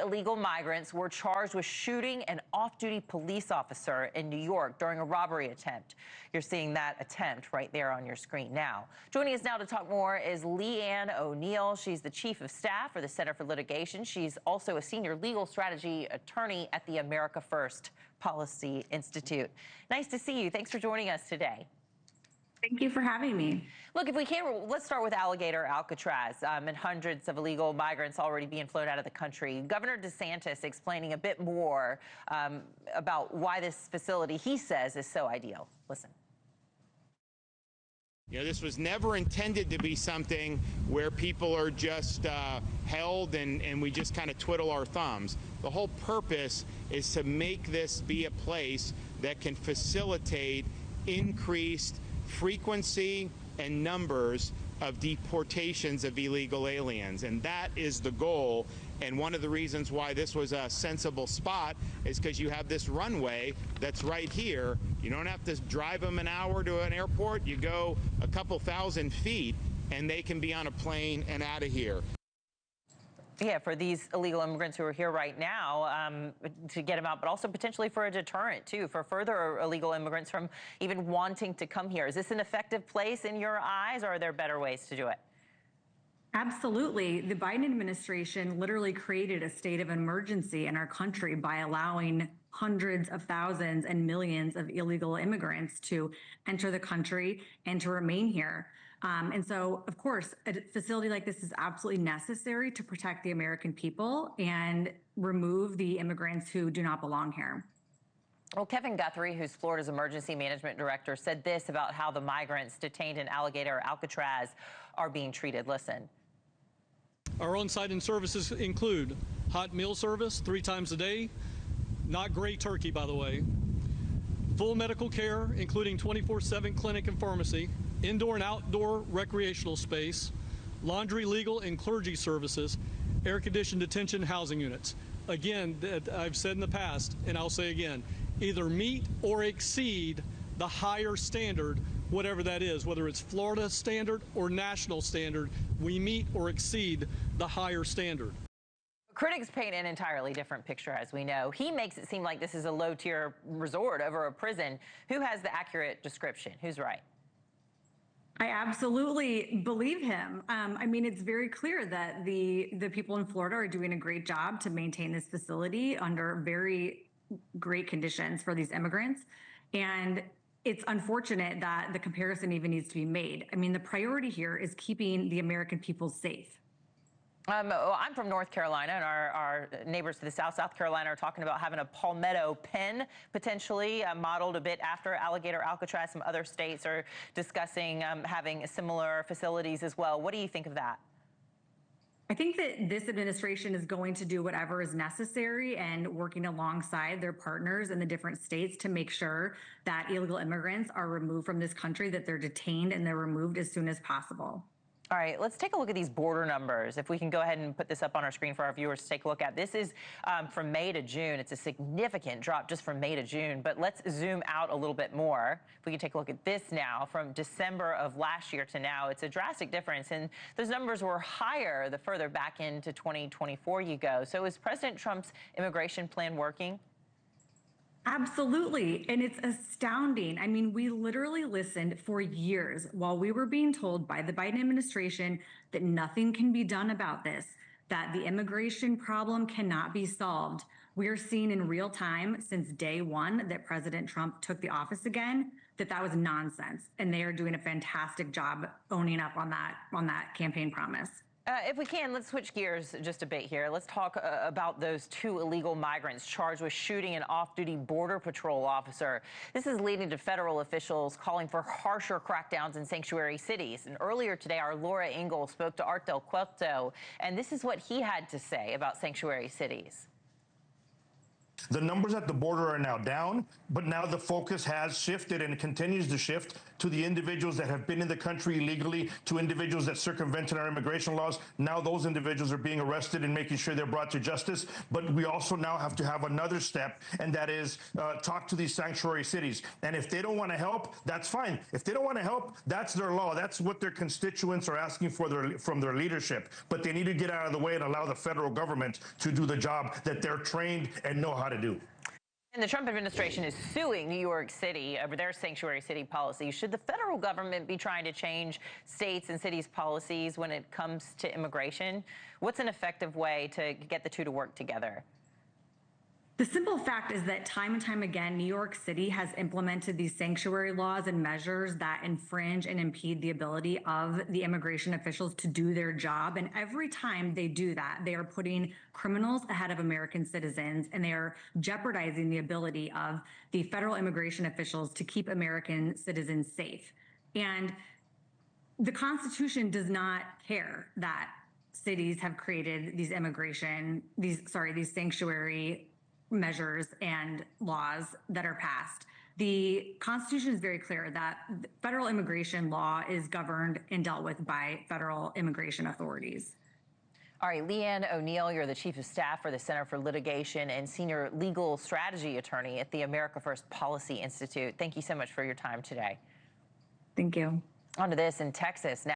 illegal migrants were charged with shooting an off-duty police officer in New York during a robbery attempt. You're seeing that attempt right there on your screen now. Joining us now to talk more is Leigh O'Neill. She's the Chief of Staff for the Center for Litigation. She's also a senior legal strategy attorney at the America First Policy Institute. Nice to see you. Thanks for joining us today. Thank you for having me. Look, if we can, let's start with Alligator Alcatraz and hundreds of illegal migrants already being flown out of the country. Governor DeSantis explaining a bit more about why this facility, he says, is so ideal. Listen. You know, this was never intended to be something where people are just held and we just kind of twiddle our thumbs. The whole purpose is to make this be a place that can facilitate increased frequency and numbers of deportations of illegal aliens, and that is the goal. And one of the reasons why this was a sensible spot is because you have this runway that's right here. You don't have to drive them an hour to an airport. You go a couple thousand feet and they can be on a plane and out of here. Yeah, for these illegal immigrants who are here right now, to get them out, but also potentially for a deterrent, too, for further illegal immigrants from even wanting to come here. Is this an effective place in your eyes, or are there better ways to do it? Absolutely. The Biden administration literally created a state of emergency in our country by allowing hundreds of thousands and millions of illegal immigrants to enter the country and to remain here. And so, of course, a facility like this is absolutely necessary to protect the American people and remove the immigrants who do not belong here. Well, Kevin Guthrie, who's Florida's emergency management director, said this about how the migrants detained in Alligator Alcatraz are being treated. Listen. Our on-site services include hot meal service 3 times a day, not gray turkey, by the way, full medical care, including 24/7 clinic and pharmacy, indoor and outdoor recreational space, laundry, legal, and clergy services, air-conditioned detention housing units. Again, I've said in the past, and I'll say again, either meet or exceed the higher standard, whatever that is, whether it's Florida standard or national standard, we meet or exceed the higher standard. Critics paint an entirely different picture, as we know. He makes it seem like this is a low-tier resort over a prison. Who has the accurate description? Who's right? I absolutely believe him. I mean, it's very clear that the people in Florida are doing a great job to maintain this facility under very great conditions for these immigrants. And it's unfortunate that the comparison even needs to be made. I mean, the priority here is keeping the American people safe. I'm from North Carolina, and our neighbors to the south, South Carolina, are talking about having a Palmetto Pen, potentially modeled a bit after Alligator Alcatraz. Some other states are discussing having similar facilities as well. What do you think of that? I think that this administration is going to do whatever is necessary and working alongside their partners in the different states to make sure that illegal immigrants are removed from this country, that they're detained and they're removed as soon as possible. All right, let's take a look at these border numbers. If we can go ahead and put this up on our screen for our viewers to take a look at. This is from May to June. It's a significant drop just from May to June, but let's zoom out a little bit more. If we can take a look at this now, from December of last year to now, it's a drastic difference, and those numbers were higher the further back into 2024 you go. So is President Trump's immigration plan working? Absolutely. And it's astounding. I mean, we literally listened for years while we were being told by the Biden administration that nothing can be done about this, that the immigration problem cannot be solved. We are seeing in real time since day one that President Trump took the office again, that was nonsense. And they are doing a fantastic job owning up on that campaign promise. If we can, let's switch gears just a bit here. Let's talk about those 2 illegal migrants charged with shooting an off-duty Border Patrol officer. This is leading to federal officials calling for harsher crackdowns in sanctuary cities. And earlier today, our Laura Ingle spoke to Art Del Cueto, and this is what he had to say about sanctuary cities. The numbers at the border are now down, but now the focus has shifted and continues to shift to the individuals that have been in the country illegally, to individuals that circumvented our immigration laws. Now those individuals are being arrested and making sure they're brought to justice. But we also now have to have another step, and that is talk to these sanctuary cities. And if they don't want to help, that's fine. If they don't want to help, that's their law. That's what their constituents are asking for from their leadership. But they need to get out of the way and allow the federal government to do the job that they're trained and know how to do. And the Trump administration is suing New York City over their sanctuary city policy. Should the federal government be trying to change states' and cities' policies when it comes to immigration? What's an effective way to get the two to work together? The simple fact is that time and time again, New York City has implemented these sanctuary laws and measures that infringe and impede the ability of the immigration officials to do their job. And every time they do that, they are putting criminals ahead of American citizens, and they are jeopardizing the ability of the federal immigration officials to keep American citizens safe. And the Constitution does not care that cities have created these sanctuary measures and laws that are passed. The Constitution is very clear that federal immigration law is governed and dealt with by federal immigration authorities. All right, Leigh O'Neill, you're the Chief of Staff for the Center for Litigation and Senior Legal Strategy Attorney at the America First Policy Institute. Thank you so much for your time today. Thank you. On to this in Texas now.